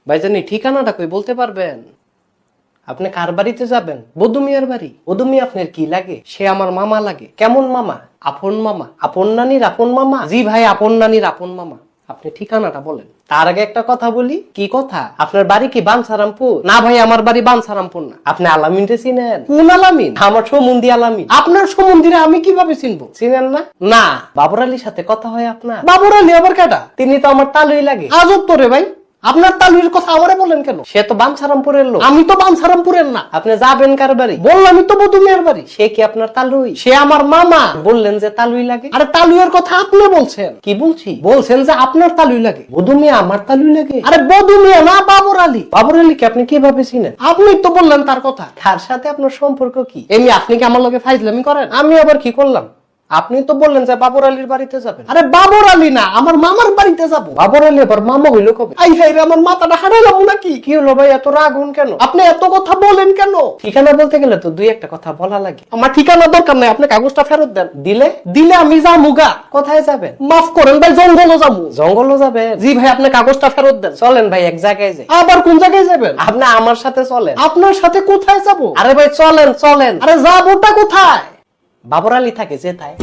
ভাইজানি ঠিকানাটা কই বলতে পারবেন? আপনি কার বাড়িতে যাবেন? বদু মিয়ার বাড়ি। বদু মিয়া আপনার কি লাগে? সে আমার মামা লাগে। কেমন মামা? আপন মামা। আপন নানির আপন মামা? জি ভাই, আপন নানির আপন মামা। আপনি ঠিকানাটা বলেন। তার আগে একটা কথা বলি। কি কথা? আপনার বাড়ি কি বাঞ্ছারামপুর? না ভাই, আমার বাড়ি বাঞ্ছারামপুর না। আপনি আলামিনকে চিনেন? কোন আলামিন? আমার সমুন্দি আলামিন। আপনার সমুন্দিরে আমি কিভাবে চিনবো? চিনেন না? না। বাবর আলীর সাথে কথা হয় আপনার? বাবর আলী আবার কেডা? তিনি তো আমার তালুই লাগে। আজব তো রে ভাই, আপনার তালুর কথা আমারে বলেন কেন? সে তো বাঞ্ছারামপুরের লোক। আমি তো বাঞ্ছারামপুরের না। আপনি যাবেন কার বাড়ি? বললামই তো বদু মিয়ার বাড়ি। সে কি আপনার তালুই? সে আমার মামা। বললেন যে তালুই লাগে। আরে তালুয়ের কথা আপনি বলছেন। কি বলছি? বলছেন যে আপনার তালুই লাগে। বদু মিয়া আমার তালুই লাগে। আরে বদু মিয়া না, বাবর আলী। বাবর আলীকে আপনি কিভাবে চিনেন? আপনি তো বললেন তার কথা। তার সাথে আপনার সম্পর্ক কি? এমনি আপনি কি আমার লগে ফাইজলামি করেন? আমি আবার কি করলাম? আপনি তো বললেন যে বাবর আলীর বাড়িতে যাবেন। আরে বাবর আলী না, আমার মামার বাড়িতে যাব। বাবর আলী আবার মামা হইলো কবে? আই হাই রে, আমার মাথাটা হারাইলাম নাকি? কি হলো ভাই, এত রাগ হন কেন? আপনি এত কথা বলেন কেন? ঠিকানা বলতে গেলে তো দুই একটা কথা বলা লাগে। আমার ঠিকানা দরকার নাই, আপনি কাগজটা ফেরত দেন। দিলে আমি যামুগা। কোথায় যাবেন? মাফ করেন ভাই, জঙ্গলও যাবো। জঙ্গলও যাবেন? জি ভাই, আপনি কাগজটা ফেরত দেন। চলেন ভাই, এক জায়গায় যাই। আবার কোন জায়গায় যাবেন? আপনি আমার সাথে চলেন। আপনার সাথে কোথায় যাব? আরে ভাই চলেন চলেন। আরে যাবোটা কোথায়? বাবর আলী থাকে যেথায়।